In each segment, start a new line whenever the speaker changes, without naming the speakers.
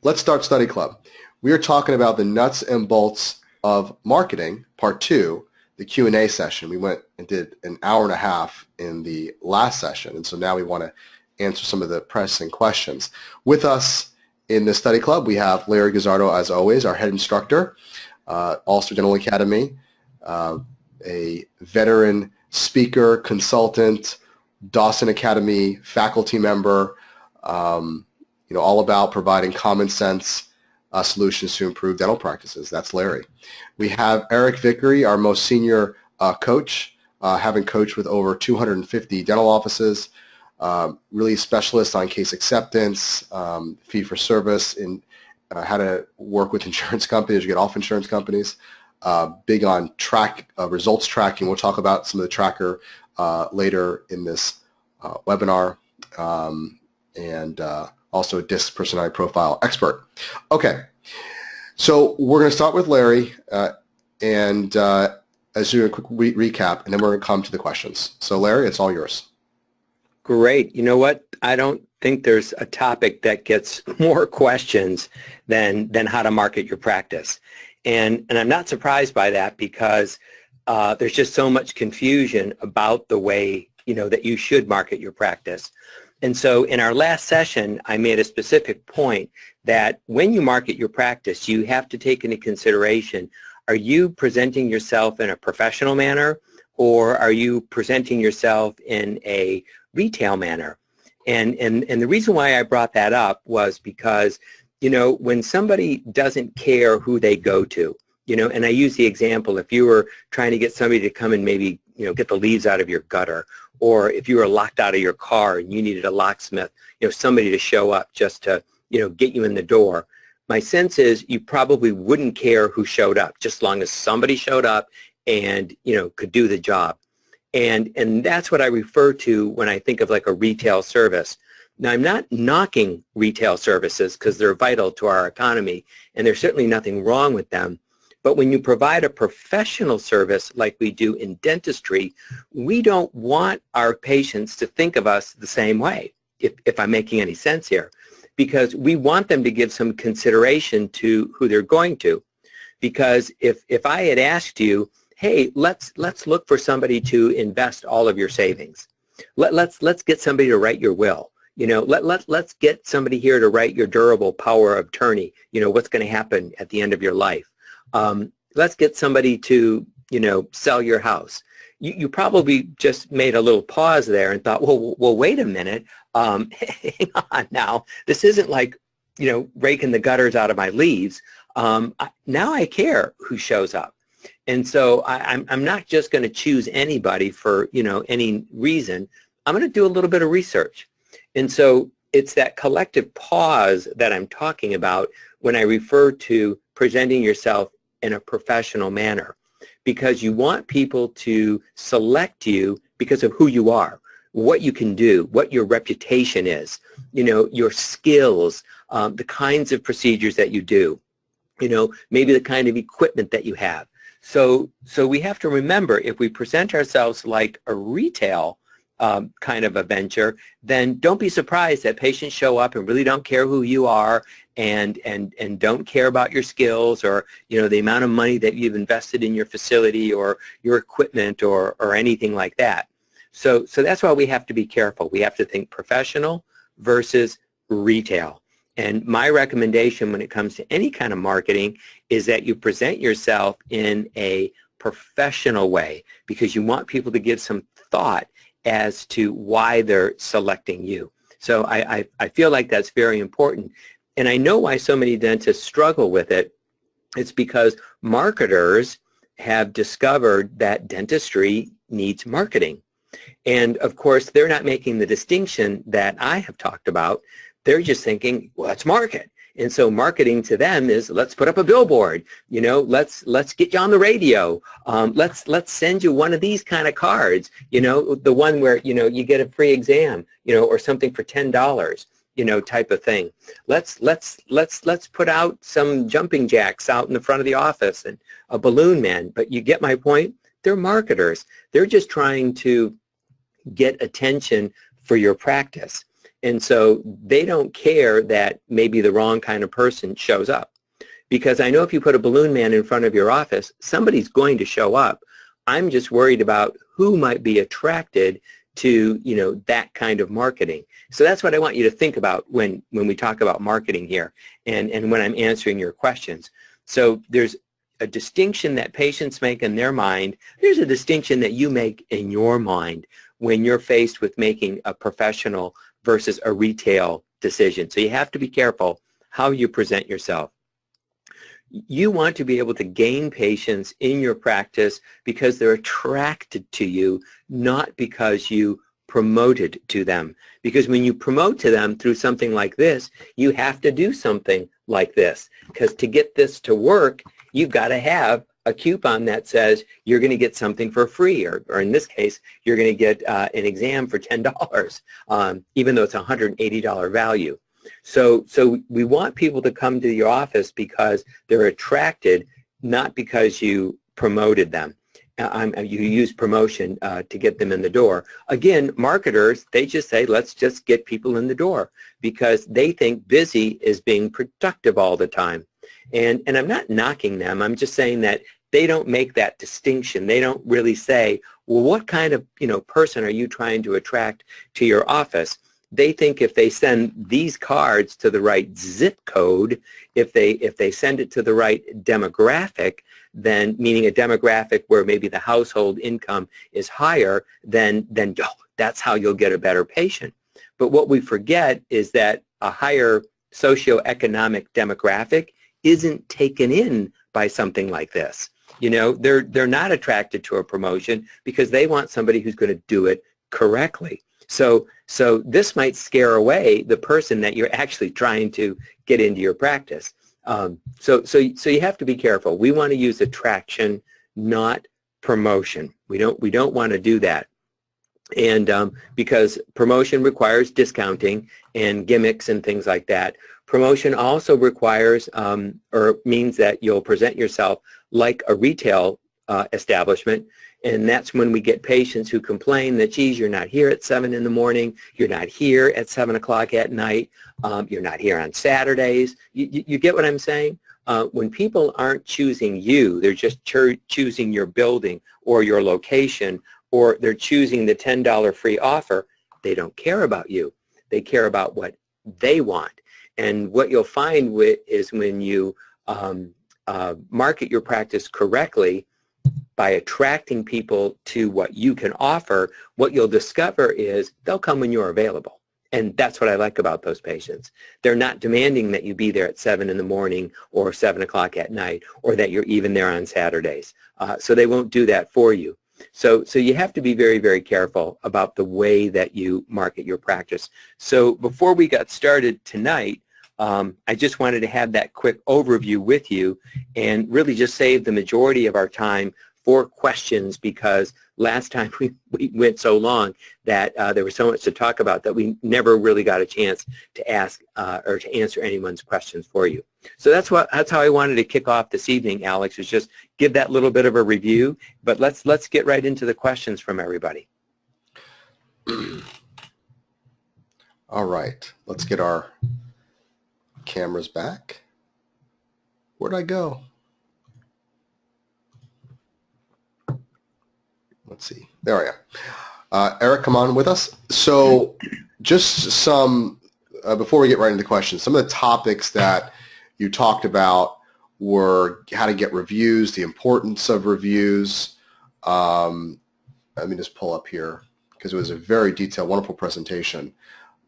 let's start Study Club. We are talking about the nuts and bolts of marketing, part 2, the Q&A session. We went and did an hour and a half in the last session, and so now we want to answer some of the pressing questions. With us in the Study Club, we have Larry Gazzardo, as always, our head instructor, All-Star Dental Academy, a veteran speaker, consultant, Dawson Academy faculty member, all about providing common sense solutions to improve dental practices. That's Larry. We have Eric Vickery, our most senior coach, having coached with over 250 dental offices, really specialist on case acceptance, fee for service, in how to work with insurance companies, you get off insurance companies, big on results tracking. We'll talk about some of the tracker later in this webinar, and also a DISC personality profile expert. Okay, so we're going to start with Larry, and as you do a quick recap, and then we're going to come to the questions. So Larry, it's all yours.
Great. You know what? I don't think there's a topic that gets more questions than how to market your practice. And I'm not surprised by that, because there's just so much confusion about the way, that you should market your practice. And so in our last session, I made a specific point that when you market your practice, you have to take into consideration, are you presenting yourself in a professional manner, or are you presenting yourself in a retail manner? And the reason why I brought that up was because, when somebody doesn't care who they go to, and I use the example, if you were trying to get somebody to come and maybe, get the leaves out of your gutter, or if you were locked out of your car and you needed a locksmith, somebody to show up just to, get you in the door. My sense is you probably wouldn't care who showed up, just as long as somebody showed up and, could do the job. And that's what I refer to when I think of like a retail service. Now, I'm not knocking retail services, because they're vital to our economy, and there's certainly nothing wrong with them. But when you provide a professional service like we do in dentistry, we don't want our patients to think of us the same way, if I'm making any sense here, because we want them to give some consideration to who they're going to. Because if I had asked you, hey, let's look for somebody to invest all of your savings. Let's get somebody to write your will. Let's get somebody here to write your durable power of attorney. What's going to happen at the end of your life. Let's get somebody to, sell your house. You probably just made a little pause there and thought, well, wait a minute. Hang on now. This isn't like, raking the gutters out of my leaves. Now I care who shows up. And so I'm not just going to choose anybody for, any reason. I'm going to do a little bit of research. And so it's that collective pause that I'm talking about when I refer to presenting yourself in a professional manner, because you want people to select you because of who you are, what you can do, what your reputation is, your skills, the kinds of procedures that you do, maybe the kind of equipment that you have. So we have to remember, if we present ourselves like a retail kind of a venture, then don't be surprised that patients show up and really don't care who you are, and don't care about your skills, or the amount of money that you've invested in your facility or your equipment or anything like that. So that's why we have to be careful. We have to think professional versus retail. And my recommendation when it comes to any kind of marketing is that you present yourself in a professional way, because you want people to give some thought as to why they're selecting you. So I feel like that's very important. And I know why so many dentists struggle with it. It's because marketers have discovered that dentistry needs marketing. And of course, they're not making the distinction that I have talked about. They're just thinking, well, let's market. And so marketing to them is, let's put up a billboard, let's get you on the radio. Let's send you one of these kind of cards, the one where, you get a free exam, or something for $10, type of thing. Let's put out some jumping jacks out in the front of the office and a balloon man. But you get my point? They're marketers. They're just trying to get attention for your practice. And so they don't care that maybe the wrong kind of person shows up. Because I know if you put a balloon man in front of your office, somebody's going to show up. I'm just worried about who might be attracted to, that kind of marketing. So that's what I want you to think about when we talk about marketing here and when I'm answering your questions. So there's a distinction that patients make in their mind. There's a distinction that you make in your mind when you're faced with making a professional versus a retail decision. So you have to be careful how you present yourself. You want to be able to gain patients in your practice because they're attracted to you, not because you promoted to them. Because when you promote to them through something like this, you have to do something like this. Because to get this to work, you've got to have a coupon that says you're going to get something for free, or in this case, you're going to get an exam for $10, even though it's a $180 value. So we want people to come to your office because they're attracted, not because you promoted them. You use promotion to get them in the door. Again, marketers, they just say, let's just get people in the door because they think busy is being productive all the time. And I'm not knocking them. I'm just saying that they don't make that distinction. They don't really say, well, what kind of person are you trying to attract to your office? They think if they send these cards to the right zip code, if they send it to the right demographic, then meaning a demographic where maybe the household income is higher, then that's how you'll get a better patient. But what we forget is that a higher socioeconomic demographic isn't taken in by something like this. They're not attracted to a promotion because they want somebody who's going to do it correctly. So this might scare away the person that you're actually trying to get into your practice. So you have to be careful. We want to use attraction, not promotion. We don't want to do that. And because promotion requires discounting and gimmicks and things like that. Promotion also requires or means that you'll present yourself like a retail establishment. And that's when we get patients who complain that, geez, you're not here at 7 in the morning, you're not here at 7 o'clock at night, you're not here on Saturdays. You get what I'm saying? When people aren't choosing you, they're just choosing your building or your location, or they're choosing the $10 free offer, they don't care about you. They care about what they want. And what you'll find is when you market your practice correctly, by attracting people to what you can offer, what you'll discover is they'll come when you're available. And that's what I like about those patients. They're not demanding that you be there at 7 in the morning or 7 o'clock at night, or that you're even there on Saturdays. So they won't do that for you. So you have to be very, very careful about the way that you market your practice. So before we got started tonight, I just wanted to have that quick overview with you and really just save the majority of our time for questions, because last time we went so long that there was so much to talk about that we never really got a chance to ask or to answer anyone's questions for you. So that's how I wanted to kick off this evening, Alex, is just give that little bit of a review. But let's get right into the questions from everybody.
All right, let's get our cameras back. Where'd I go? Let's see. There I am. Eric, come on with us. So just some, before we get right into questions, some of the topics that you talked about were how to get reviews, the importance of reviews. Let me just pull up here because it was a very detailed, wonderful presentation.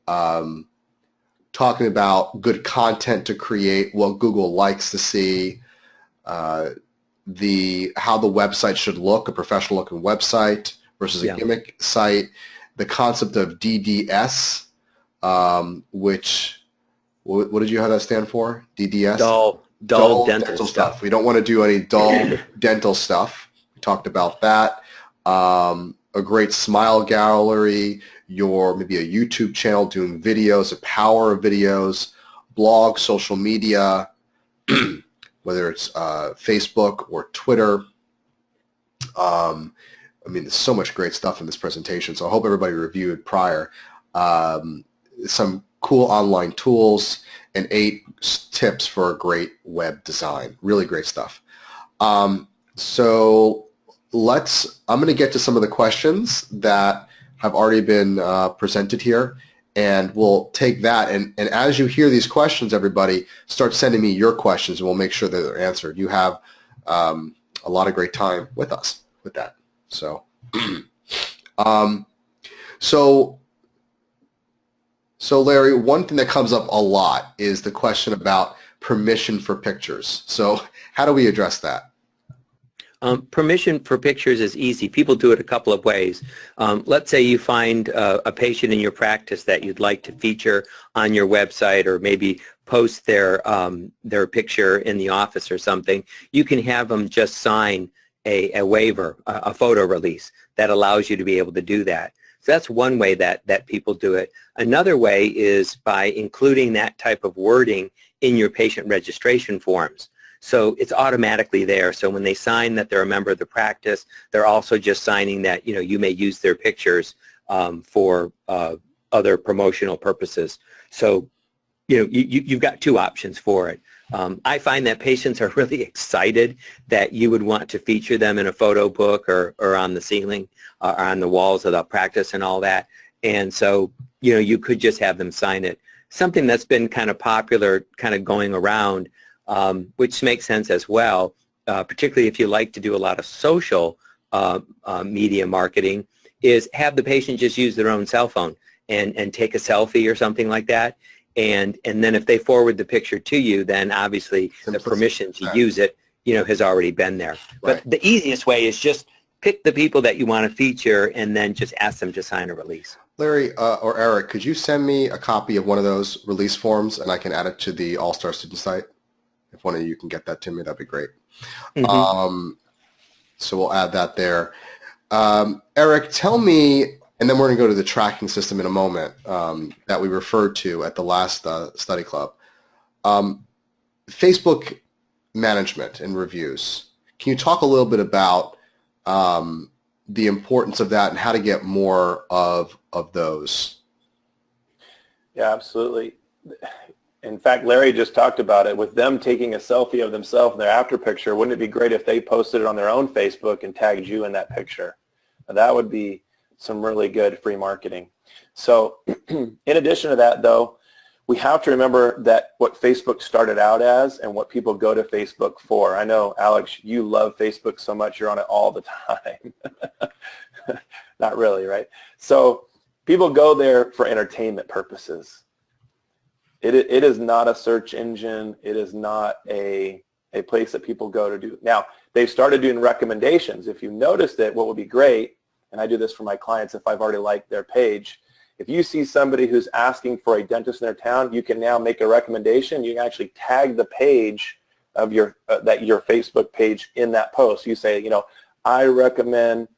Talking about good content to create, what Google likes to see, how the website should look, a professional looking website versus a gimmick site, the concept of DDS, which, what did you have that stand for? DDS?
Dull dental stuff.
We don't want to do any dull dental stuff. We talked about that. A great smile gallery, maybe a YouTube channel doing videos, the power of videos, blog, social media, whether it's Facebook or Twitter. There's so much great stuff in this presentation, so I hope everybody reviewed prior. some cool online tools, and 8 tips for a great web design. Really great stuff. So I'm going to get to some of the questions that have already been presented here, and we'll take that. And as you hear these questions, everybody, start sending me your questions, and we'll make sure that they're answered. You have a lot of great time with us with that. So, so Larry, one thing that comes up a lot is the question about permission for pictures. So how do we address that?
Permission for pictures is easy. People do it a couple of ways. Let's say you find a patient in your practice that you'd like to feature on your website, or maybe post their picture in the office or something. You can have them just sign a waiver, a photo release that allows you to be able to do that. So that's one way that people do it. Another way is by including that type of wording in your patient registration forms. So it's automatically there. So when they sign that they're a member of the practice, they're also just signing that, you may use their pictures for other promotional purposes. So, you've got 2 options for it. I find that patients are really excited that you would want to feature them in a photo book or on the ceiling or on the walls of the practice and all that. And so, you could just have them sign it. Something that's been kind of popular, kind of going around, which makes sense as well, particularly if you like to do a lot of social media marketing, is have the patient just use their own cell phone and take a selfie or something like that. And then if they forward the picture to you, then obviously the permission to use it, has already been there.
Right.
But the easiest way is just pick the people that you want to feature and then just ask them to sign a release.
Larry or Eric, could you send me a copy of one of those release forms, and I can add it to the All-Star Student site? If one of you can get that to me, that'd be great. Mm-hmm. So we'll add that there. Eric, tell me, and then we're going to go to the tracking system in a moment that we referred to at the last study club. Facebook management and reviews. Can you talk a little bit about the importance of that and how to get more of those?
Yeah, absolutely. In fact, Larry just talked about it. With them taking a selfie of themselves in their after picture, wouldn't it be great if they posted it on their own Facebook and tagged you in that picture? Now, that would be some really good free marketing. So in addition to that, though, we have to remember that what Facebook started out as and what people go to Facebook for. I know, Alex, you love Facebook so much, you're on it all the time. Not really, right? So people go there for entertainment purposes. It is not a search engine. It is not a place that people go to do. Now, they've started doing recommendations. If you noticed it, what would be great, and I do this for my clients if I've already liked their page, if you see somebody who's asking for a dentist in their town, you can now make a recommendation. You can actually tag the page of your Facebook page in that post. You say, I recommend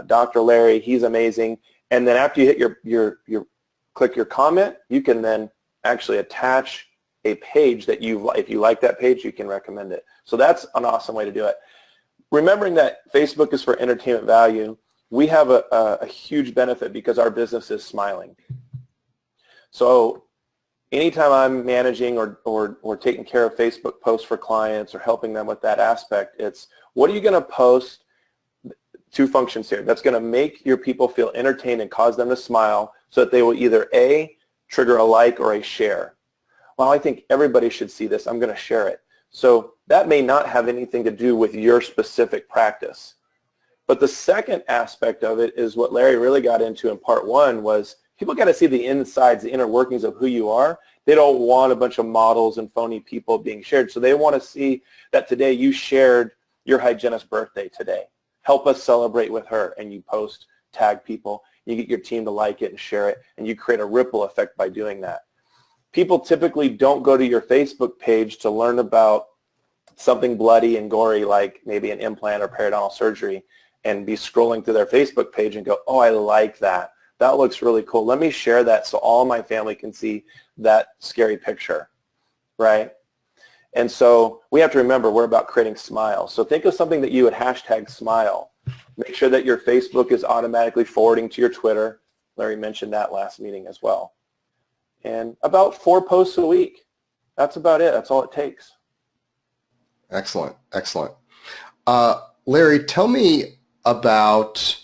Dr. Larry. He's amazing. And then after you hit your click your comment, you can then actually attach a page that if you like that page, you can recommend it. So that's an awesome way to do it. Remembering that Facebook is for entertainment value, we have a huge benefit because our business is smiling. So anytime I'm managing or taking care of Facebook posts for clients or helping them with that aspect, it's what are you going to post? 2 functions here. That's going to make your people feel entertained and cause them to smile so that they will either A, trigger a like or a share. Well, I think everybody should see this. I'm going to share it. So that may not have anything to do with your specific practice. But the second aspect of it is what Larry really got into in part 1 was people got to see the insides, the inner workings of who you are. They don't want a bunch of models and phony people being shared. So they want to see that today you shared your hygienist's birthday today. Help us celebrate with her. And you post, tag people. You get your team to like it and share it, and you create a ripple effect by doing that. People typically don't go to your Facebook page to learn about something bloody and gory like maybe an implant or periodontal surgery and be scrolling through their Facebook page and go, oh, I like that. That looks really cool. Let me share that so all my family can see that scary picture, right? And so we have to remember we're about creating smiles. So think of something that you would hashtag smile. Make sure that your Facebook is automatically forwarding to your Twitter. Larry mentioned that last meeting as well. and about 4 posts a week. That's about it. That's all it takes.
Excellent. Excellent. Larry, tell me about,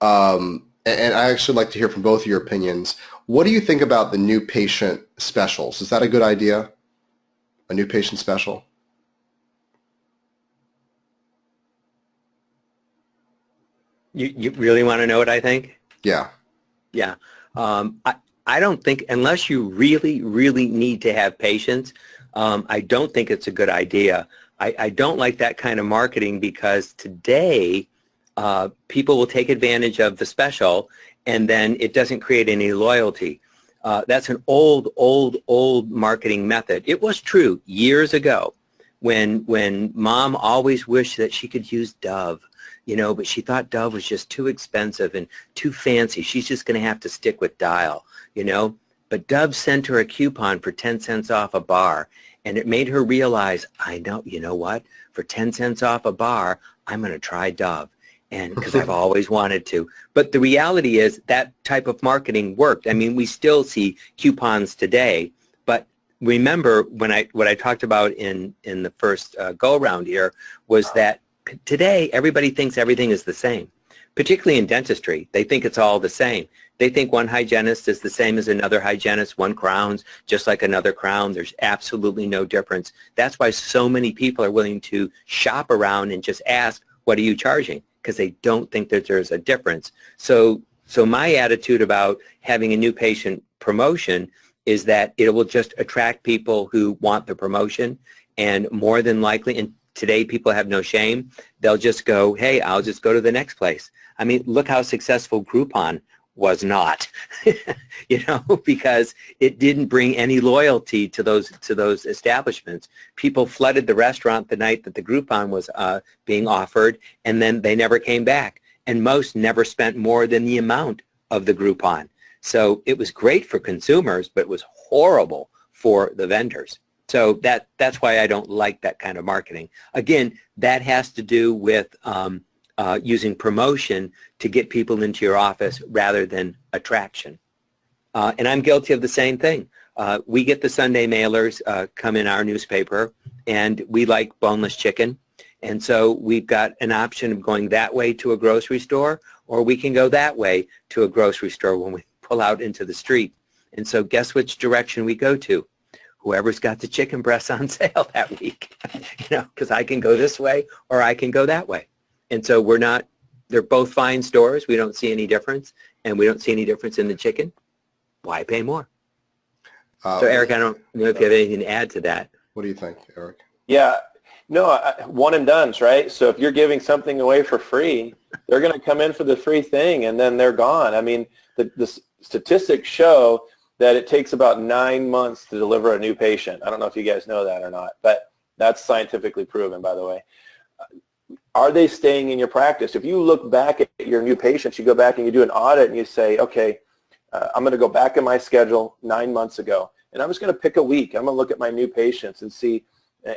and I actually like to hear from both of your opinions. What do you think about the new patient specials? Is that a good idea? A new patient special?
You really want to know what I think?
Yeah.
Yeah. I don't think, unless you really, really need to have patience, I don't think it's a good idea. I don't like that kind of marketing because today people will take advantage of the special and then it doesn't create any loyalty. That's an old marketing method. It was true years ago when mom always wished that she could use Dove, but she thought Dove was just too expensive and too fancy. She's just going to have to stick with Dial, But Dove sent her a coupon for 10 cents off a bar, and it made her realize, I know, you know what? For 10 cents off a bar, I'm going to try Dove, and because I've always wanted to. But the reality is that type of marketing worked. I mean, we still see coupons today, but remember what I talked about in the first go-around here was that today everybody thinks everything is the same, particularly in dentistry. They think it's all the same. They think one hygienist is the same as another hygienist. One crown's just like another crown. There's absolutely no difference. That's why so many people are willing to shop around and just ask, what are you charging? Because they don't think that there's a difference. So my attitude about having a new patient promotion is that it will just attract people who want the promotion, and more than likely, and today people have no shame, they'll just go, hey, I'll just go to the next place. I mean, look how successful Groupon was not, because it didn't bring any loyalty to those establishments. People flooded the restaurant the night that the Groupon was being offered, and then they never came back. And most never spent more than the amount of the Groupon. So it was great for consumers, but it was horrible for the vendors. So that's why I don't like that kind of marketing. Again, that has to do with using promotion to get people into your office rather than attraction. And I'm guilty of the same thing. We get the Sunday mailers come in our newspaper, and we like boneless chicken. And so we've got an option of going that way to a grocery store, or we can go that way to a grocery store when we pull out into the street. And so guess which direction we go to? Whoever's got the chicken breasts on sale that week, because I can go this way or I can go that way. And so they're both fine stores. We don't see any difference, and we don't see any difference in the chicken. Why pay more? So Eric, I don't know if you have anything to add to that.
What do you think, Eric?
Yeah, no, one and done's, right? So if you're giving something away for free, they're going to come in for the free thing, and then they're gone. I mean, the statistics show that it takes about 9 months to deliver a new patient. I don't know if you guys know that or not, but that's scientifically proven, by the way. Are they staying in your practice? If you look back at your new patients, you go back and you do an audit and you say, okay, I'm going to go back in my schedule 9 months ago, and I'm just going to pick a week. I'm going to look at my new patients and see,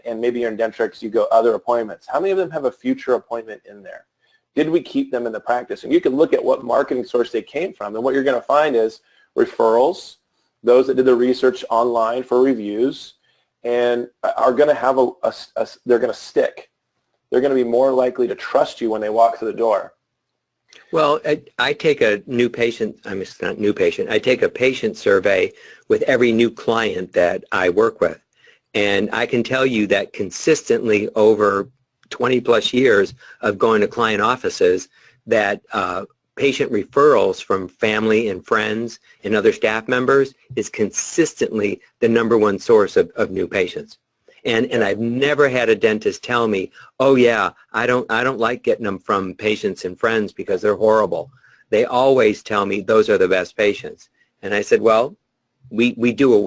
and maybe you're in Dentrix, you go other appointments. How many of them have a future appointment in there? Did we keep them in the practice? And you can look at what marketing source they came from, and what you're going to find is referrals, those that did the research online for reviews, and are going to have they're going to stick. They're going to be more likely to trust you when they walk through the door.
Well, I take a new patient, it's not new patient, I take a patient survey with every new client that I work with. And I can tell you that consistently over 20 plus years of going to client offices, that patient referrals from family and friends and other staff members is consistently the #1 source of new patients. And I've never had a dentist tell me, oh yeah, I don't like getting them from patients and friends because they're horrible. They always tell me those are the best patients. And I said, well, I do a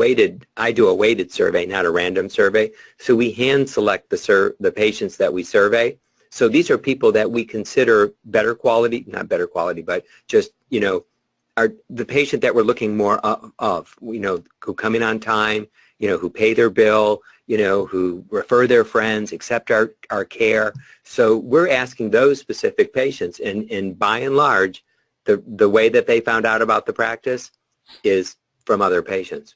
weighted survey, not a random survey. So we hand select the patients that we survey. So these are people that we consider better quality, not better quality, but just, are the patient that we're looking more of, who come in on time, who pay their bill, who refer their friends, accept our care. So we're asking those specific patients, and by and large, the way that they found out about the practice is from other patients.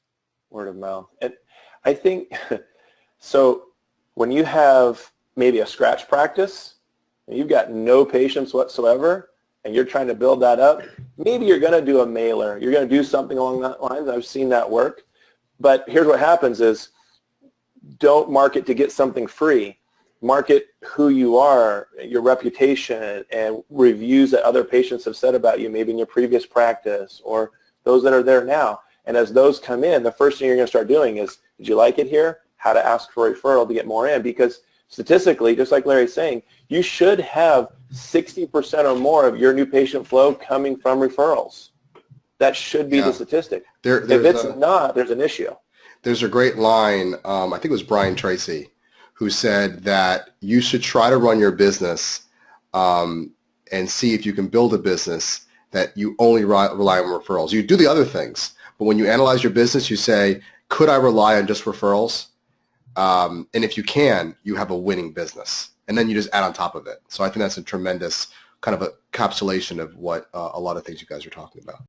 Word of mouth. And I think, so when you have maybe a scratch practice, and you've got no patients whatsoever, and you're trying to build that up, maybe you're going to do a mailer. You're going to do something along that lines. I've seen that work. But here's what happens is, don't market to get something free. Market who you are, your reputation, and reviews that other patients have said about you, maybe in your previous practice or those that are there now. And as those come in, the first thing you're going to start doing is, did you like it here? How to ask for a referral to get more in. Because statistically, just like Larry's saying, you should have 60% or more of your new patient flow coming from referrals. That should be the statistic. If it's not, there's an issue.
There's a great line, I think it was Brian Tracy, who said that you should try to run your business and see if you can build a business that you only rely on referrals. You do the other things, but when you analyze your business, you say, could I rely on just referrals? And if you can, you have a winning business. And then you just add on top of it. So I think that's a tremendous kind of a encapsulation of what a lot of things you guys are talking about.